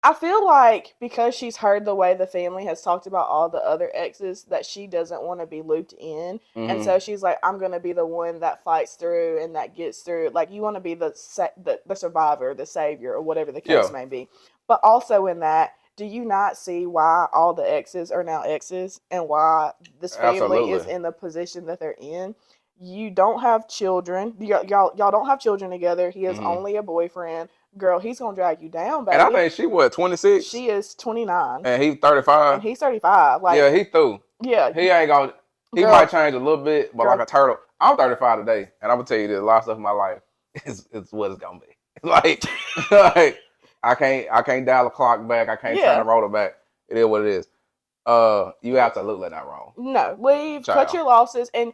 I feel like because she's heard the way the family has talked about all the other exes, that she doesn't want to be looped in, and so she's like, I'm gonna be the one that fights through and that gets through. Like, you want to be the survivor, the savior, or whatever the case may be. But also in that, do you not see why all the exes are now exes and why this family is in the position that they're in? You don't have children. Y'all don't have children together. He is only a boyfriend. Girl, he's going to drag you down, baby. And I think she, 26? She is 29. And he's 35? And he's 35. Like, yeah, he through. Yeah. He ain't going to... He might change a little bit, but like a turtle. I'm 35 today, and I'm going to tell you this, a lot of stuff in my life is what it's going to be. Like, I can't dial the clock back. I can't turn the rotor back. It is what it is. You absolutely not wrong. No, leave, cut your losses, and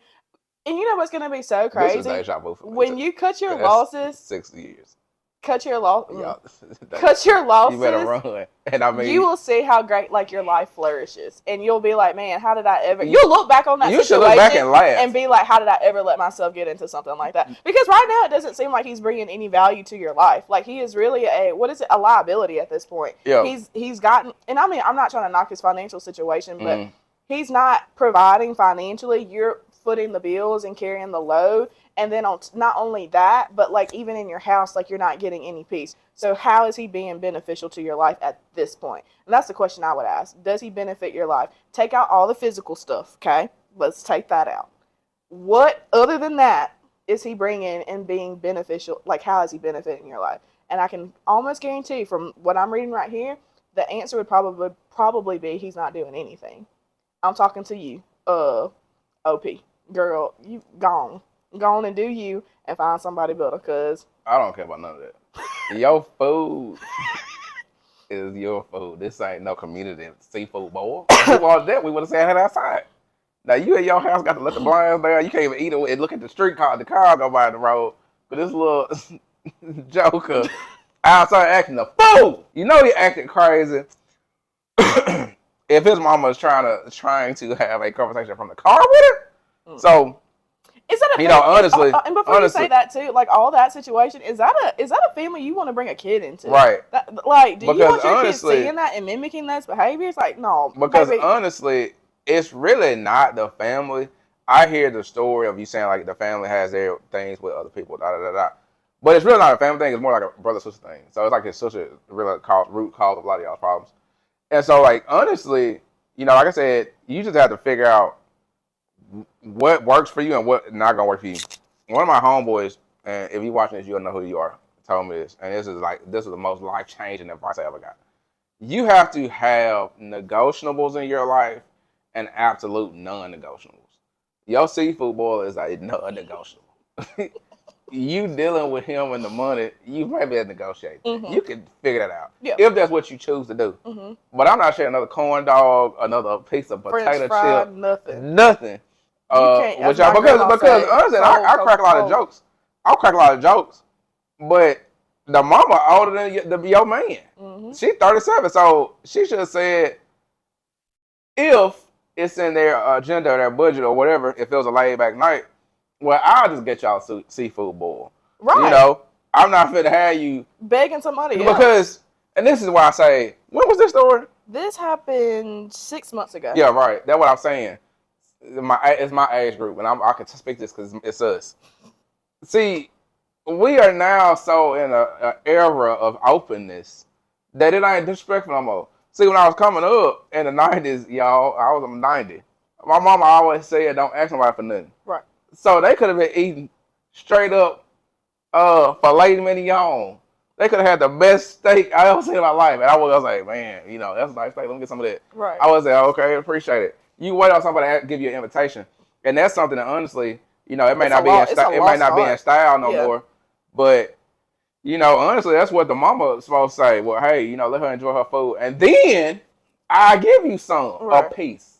you know what's going to be so crazy? This is deja vu for me. When you cut your losses... 6 years. Cut your losses. You better run. And I mean, you will see how great like your life flourishes, and you'll be like, man, how did I ever? You'll look back on that situation should look back and laugh and be like, how did I ever let myself get into something like that? Because right now it doesn't seem like he's bringing any value to your life. Like, he is really a liability at this point. Yeah. He's gotten, and I mean, I'm not trying to knock his financial situation, but he's not providing financially. You're footing the bills and carrying the load. And then on not only that, but like even in your house, like you're not getting any peace. So how is he being beneficial to your life at this point? And that's the question I would ask. Does he benefit your life? Take out all the physical stuff, okay? Let's take that out. What other than that is he bringing and being beneficial? Like, how is he benefiting your life? And I can almost guarantee from what I'm reading right here, the answer would probably be he's not doing anything. I'm talking to you, OP. Girl, you gone. Go on and do you and find somebody better, cuz I don't care about none of that. Your food is your food. This ain't no community seafood bowl. If we wanted that, we would have said it outside. Now you at your house got to let the blinds down. You can't even eat it and look at the street car. The car go by the road. But this little joker outside acting a fool. You know he acting crazy. If his mama is trying to have a conversation from the car with him. So is that a honestly, and before you say that too, like all that situation, is that a family you want to bring a kid into? Right. Like, do you want your kids seeing that and mimicking those behaviors? Like, no. Because honestly, it's really not the family. I hear the story of you saying like the family has their things with other people, da da da da. But it's really not a family thing. It's more like a brother sister thing. So it's like his sister really root cause of a lot of y'all's problems. And so like honestly, like I said, you just have to figure out what works for you and what not gonna work for you. One of my homeboys, and if you watching this, you'll know who you are, told me this, and this is the most life changing advice I ever got. You have to have negotiables in your life and absolute non-negotiables. Your seafood boil is a non-negotiable. You dealing with him and the money, you might be able to negotiate. Mm-hmm. You can figure that out if that's what you choose to do. Mm-hmm. But I'm not sharing another corn dog, another piece of potato chip, nothing. Which because honestly, I crack a lot of jokes. I'll crack a lot of jokes, but the mama older than your man. Mm-hmm. She's 37, so she should have said if it's in their agenda or their budget or whatever. If it was a laid back night, well, I'll just get y'all seafood boil. Right. I'm not fit to have you begging somebody because, and this is why I say, when was this story? This happened 6 months ago. Yeah, right. That's what I'm saying. It's my age group, and I can speak this because it's us. See, we are now so in an era of openness that it ain't disrespectful no more. See, when I was coming up in the 90s, y'all, I was 90. My mama always said, don't ask nobody for nothing. Right. So they could have been eating straight up filet mignon. They could have had the best steak I ever seen in my life. And I was like, man, that's a nice steak. Let me get some of that. Right. I was like, okay, appreciate it. You wait on somebody to give you an invitation. And that's something that honestly, it may not be in style no more. But, honestly, that's what the mama is supposed to say. Well, hey, let her enjoy her food. And then I give you some, a piece.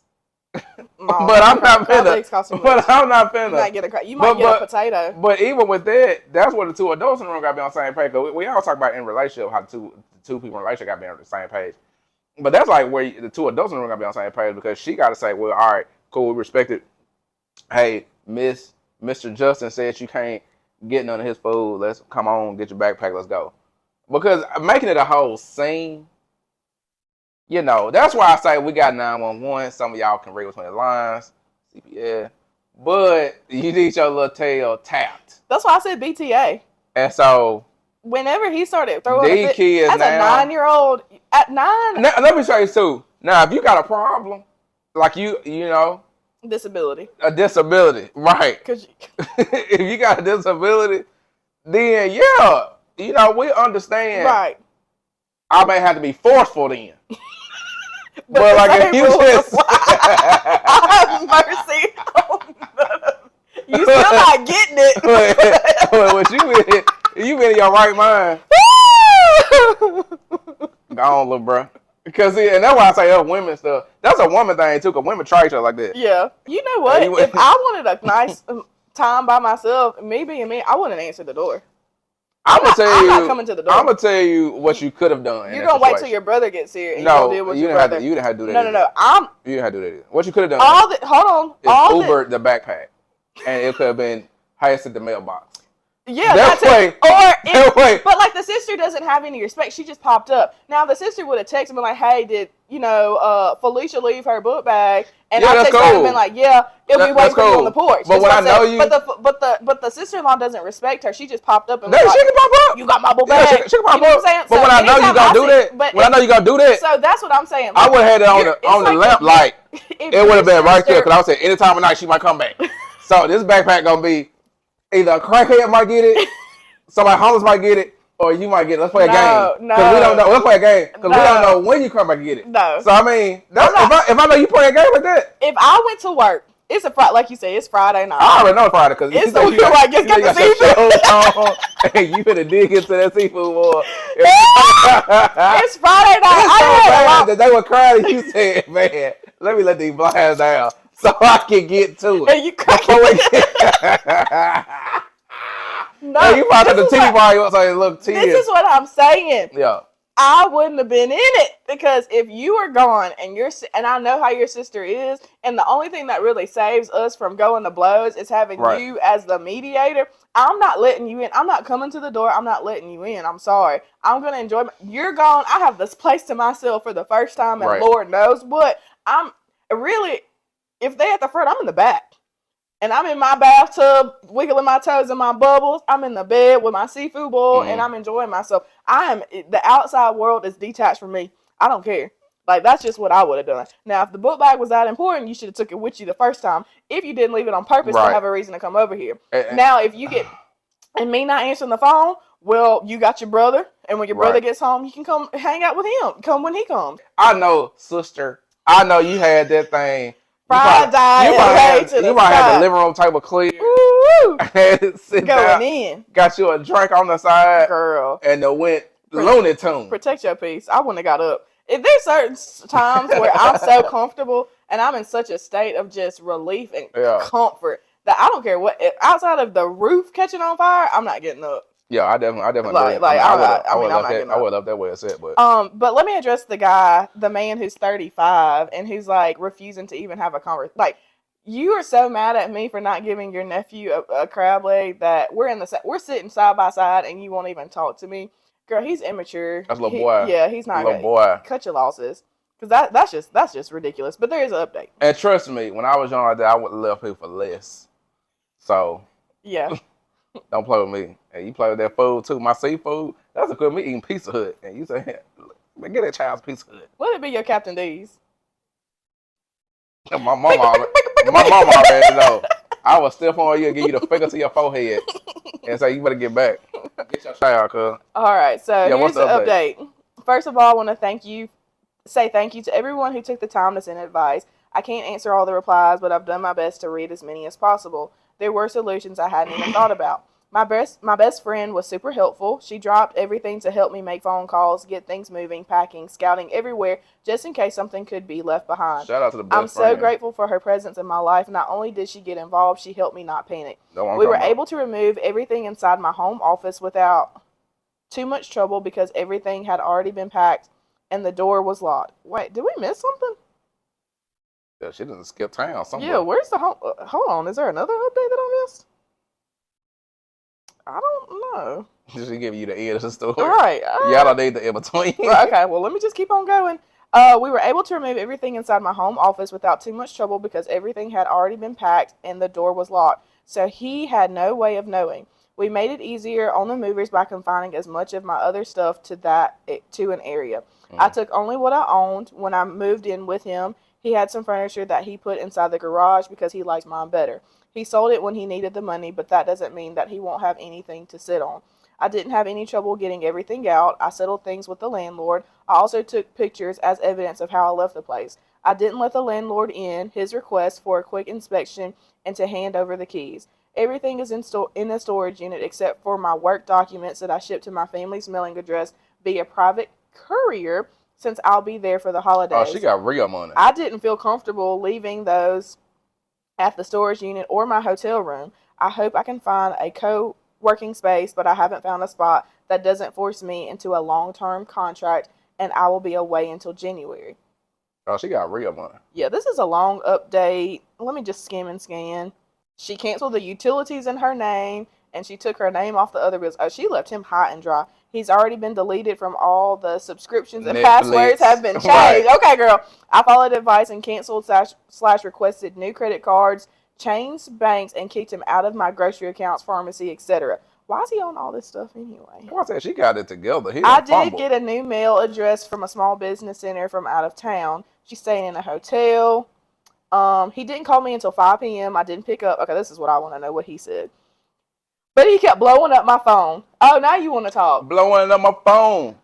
But I'm not finna. But I'm not finna. You might get a potato. But even with that, that's what the two adults in the room got to be on the same page. Cause we all talk about in relationship how the two people in a relationship got to be on the same page. But that's like where the two adults in the room got to be on the same page because she got to say, well, all right, cool, we respect it. Hey, Mr. Justin said you can't get none of his food. Let's come on, get your backpack, let's go. Because making it a whole scene, that's why I say we got 911. Some of y'all can read between the lines, CPS. But you need your little tail tapped. That's why I said BTA. And so, whenever he started throwing these kids as a 9-year-old, at 9. Now, let me show you too. Now, if you got a problem, like disability. A disability, right. If you got a disability, then we understand. Right. I may have to be forceful then. But like if you just I have mercy on you still not getting it. What you been in your right mind. Go on, little bro. Because and that's why I say women stuff. That's a woman thing too, because women try each other like that. Yeah. You know what? If I wanted a nice time by myself, me being me, I wouldn't answer the door. I'm not coming to the door. I'm gonna tell you what you could have done. You're gonna wait till your brother gets here and you'll deal with your brother. You didn't have to do that. No. You didn't have to do that. What you could have done? Hold on. Ubered the backpack, and it could have been highest at the mailbox. Yeah, that's way. But like the sister doesn't have any respect. She just popped up. Now the sister would have texted me like, "Hey, did Felicia leave her book bag?" And I texted her and been like, "Yeah, it'll be waiting for you on the porch." But when I know you, but the sister-in-law doesn't respect her. She just popped up and she can pop up. You got my book bag. She can pop up. But when I know you gonna do that, so that's what I'm saying. I would have had it on the lamp light. It would have been right there because I would say any time of night she might come back. So this backpack gonna be either a crackhead might get it, somebody homeless might get it, or you might get it. Let's play a game. Because we don't know. Let's play a game. Because we don't know when you come back and get it. No. So, I mean, if I know you play a game like that. If I went to work, it's a Friday, like you say, it's Friday night. I already know Friday because it's you got the seafood. And you finna dig into that seafood boy. It's Friday night. I had they were crying and you said, man, let me let these blinds down so I can get to it. And you No, hey, you probably the TV volume so look tears. This is what I'm saying. Yeah. I wouldn't have been in it because if you are gone and I know how your sister is, and the only thing that really saves us from going to blows is having you as the mediator. I'm not letting you in. I'm not coming to the door. I'm not letting you in. I'm sorry. I'm gonna enjoy. You're gone. I have this place to myself for the first time, and Lord knows what. I'm really. If they at the front, I'm in the back. And I'm in my bathtub, wiggling my toes in my bubbles. I'm in the bed with my seafood bowl, and I'm enjoying myself. The outside world is detached from me. I don't care. Like, that's just what I would have done. Now, if the book bag was that important, you should have took it with you the first time. If you didn't leave it on purpose to have a reason to come over here. Now, if you get, and me not answering the phone, well, you got your brother, and when your brother gets home, you can come hang out with him. Come when he comes. I know, sister. I know you had that thing. You might have the living room table clear. Going in. Got you a drink on the side. Girl. And the went Looney Tunes. Protect your peace. I wouldn't have got up. If there's certain times where I'm so comfortable and I'm in such a state of just relief and comfort that I don't care what, outside of the roof catching on fire, I'm not getting up. Yeah, I definitely I would love that way it's said, but let me address the man who's 35 and who's like refusing to even have a conversation. Like, you are so mad at me for not giving your nephew a crab leg that we're sitting side by side and you won't even talk to me. Girl, he's immature. That's a little boy. Yeah, he's not little boy. Cut your losses, because that's just ridiculous. But there is an update. And trust me, when I was young like that, I would have left people for less. So yeah. Don't play with me. And you play with that food too. My seafood, that's equivalent to me eating Pizza Hut. And you say, man, get that child's Pizza Hut. Let it be your Captain D's. My mama already know. I will step on you and give you the finger to your forehead and say, you better get back. Get your child, cuz. All right, so here's the update. First of all, I want to say thank you to everyone who took the time to send advice. I can't answer all the replies, but I've done my best to read as many as possible. There were solutions I hadn't even thought about. My best friend was super helpful. She dropped everything to help me make phone calls, get things moving, packing, scouting everywhere, just in case something could be left behind. Shout out to the best friend. I'm so grateful for her presence in my life. Not only did she get involved, she helped me not panic. We were able to remove everything inside my home office without too much trouble because everything had already been packed and the door was locked. Wait, did we miss something? Yeah, she didn't skip town. Somewhere. Yeah, where's the home? Hold on, is there another update that I missed? I don't know. Just give you the end of the story. All right. Y'all don't need the in between. Okay, well, let me just keep on going. We were able to remove everything inside my home office without too much trouble because everything had already been packed and the door was locked. So he had no way of knowing. We made it easier on the movers by confining as much of my other stuff to an area. I took only what I owned when I moved in with him. He had some furniture that he put inside the garage because he likes mine better. He sold it when he needed the money, but that doesn't mean that he won't have anything to sit on. I didn't have any trouble getting everything out. I settled things with the landlord. I also took pictures as evidence of how I left the place. I didn't let the landlord in his request for a quick inspection and to hand over the keys. Everything is in the storage unit except for my work documents that I shipped to my family's mailing address via private courier since I'll be there for the holidays. Oh, she got real money. I didn't feel comfortable leaving those at the storage unit or my hotel room. I hope I can find a co-working space, but I haven't found a spot that doesn't force me into a long-term contract, and I will be away until January. Oh, she got real money. Yeah, this is a long update. Let me just skim and scan. She canceled the utilities in her name, and she took her name off the other bills. Oh, she left him high and dry. He's already been deleted from all the subscriptions and passwords have been changed. Right. Okay, girl. I followed advice and canceled / requested new credit cards, changed banks, and kicked him out of my grocery accounts, pharmacy, etc. Why is he on all this stuff anyway? I said she got it together. I did get a new mail address from a small business center from out of town. She's staying in a hotel. He didn't call me until 5 p.m. I didn't pick up. Okay, this is what I want to know, what he said. But he kept blowing up my phone. Oh, now you want to talk. Blowing up my phone.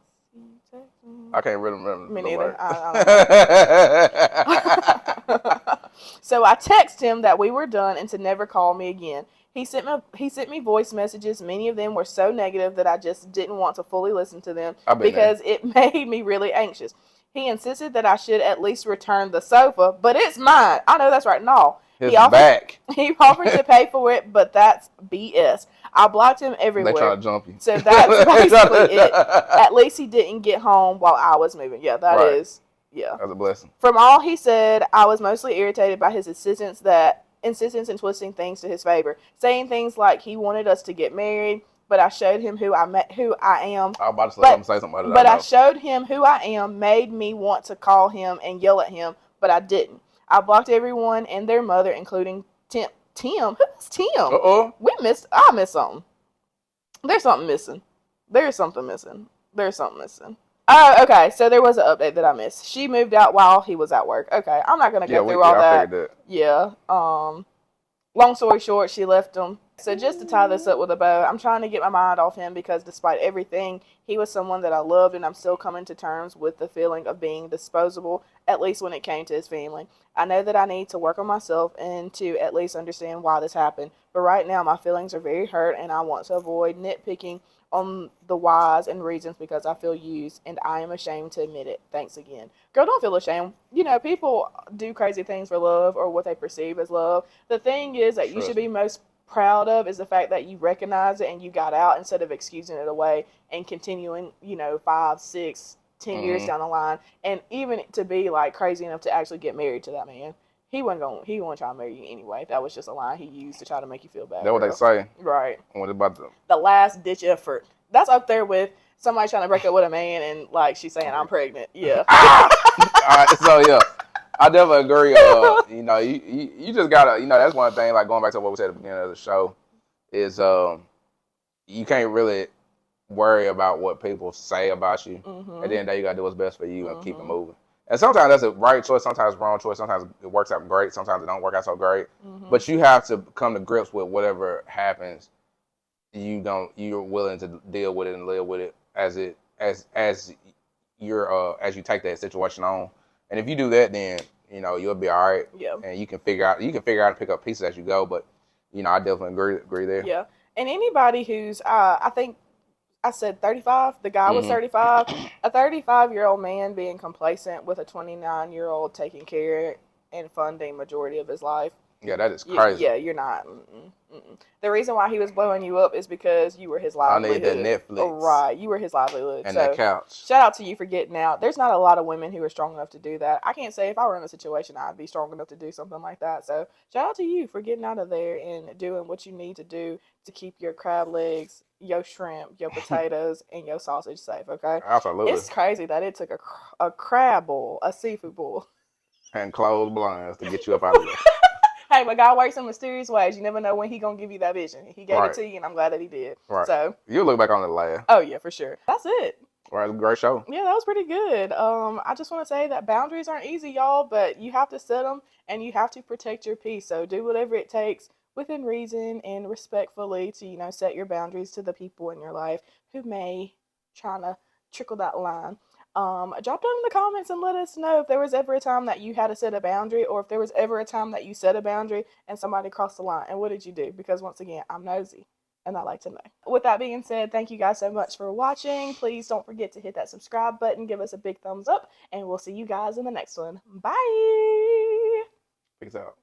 I can't really remember. Me neither. So I texted him that we were done and to never call me again. He sent me voice messages. Many of them were so negative that I just didn't want to fully listen to them because it made me really anxious. He insisted that I should at least return the sofa, but it's mine. I know that's right. No. He offered to pay for it, but that's BS. I blocked him everywhere. They trying to jump you. So that's basically it. At least he didn't get home while I was moving. Yeah, that is. Yeah. That's a blessing. From all he said, I was mostly irritated by his insistence in twisting things to his favor, saying things like he wanted us to get married, but I showed him who I am. I was about to let him say something about it. But I showed him who I am, made me want to call him and yell at him, but I didn't. I blocked everyone and their mother, including Tim. Who's Tim? Uh-oh. I missed something. There's something missing. There's something missing. There's something missing. Oh, okay. So there was an update that I missed. She moved out while he was at work. Okay, I'm not gonna go through all that. I figured that. Yeah. Long story short, she left him. So just to tie this up with a bow, I'm trying to get my mind off him because despite everything, he was someone that I loved, and I'm still coming to terms with the feeling of being disposable, at least when it came to his family. I know that I need to work on myself and to at least understand why this happened, but right now my feelings are very hurt, and I want to avoid nitpicking on the whys and reasons because I feel used, and I am ashamed to admit it. Thanks again. Girl, don't feel ashamed. You know, people do crazy things for love or what they perceive as love. The thing is that you should be most proud of is the fact that you recognize it and you got out instead of excusing it away and continuing, 5, 6, 10 years down the line, and even to be like crazy enough to actually get married to that man. He wasn't trying to marry you anyway. That was just a line he used to try to make you feel bad. That's what they say. Right. What about the last ditch effort? That's up there with somebody trying to break up with a man and like she's saying I'm pregnant. Yeah. All right, so yeah, I definitely agree. You just gotta, that's one thing. Like going back to what we said at the beginning of the show, is you can't really worry about what people say about you. At the end of the day, you gotta do what's best for you and keep it moving. And sometimes that's a right choice, sometimes wrong choice, sometimes it works out great, sometimes it don't work out so great. But you have to come to grips with whatever happens. You're willing to deal with it and live with it as you take that situation on. And if you do that, then you'll be all right. Yeah. And you can figure out and pick up pieces as you go. But I definitely agree there. Yeah. And anybody who's I think I said 35. The guy was 35. A 35-year-old man being complacent with a 29-year-old taking care and funding majority of his life. Yeah, that is crazy. Yeah, you're not. The reason why he was blowing you up is because you were his livelihood. I need that Netflix. Oh, right, you were his livelihood. And that couch. Shout out to you for getting out. There's not a lot of women who are strong enough to do that. I can't say if I were in a situation I'd be strong enough to do something like that. So shout out to you for getting out of there and doing what you need to do to keep your crab legs, your shrimp, your potatoes, and your sausage safe, okay? Absolutely. It's crazy that it took a crab bowl, a seafood bowl. And closed blinds to get you up out of there. Hey, but God works in mysterious ways. You never know when He gonna give you that vision. He gave it to you, and I'm glad that He did. Right. So you'll look back on it later. Oh yeah, for sure. That's it. Right, great show. Yeah, that was pretty good. I just want to say that boundaries aren't easy, y'all, but you have to set them, and you have to protect your peace. So do whatever it takes within reason and respectfully to set your boundaries to the people in your life who may try to trickle that line. Drop down in the comments and let us know if there was ever a time that you had to set a boundary, or if there was ever a time that you set a boundary and somebody crossed the line, and what did you do? Because once again, I'm nosy and I like to know. With that being said, thank you guys so much for watching. Please don't forget to hit that subscribe button, give us a big thumbs up, and we'll see you guys in the next one. Bye. Peace out.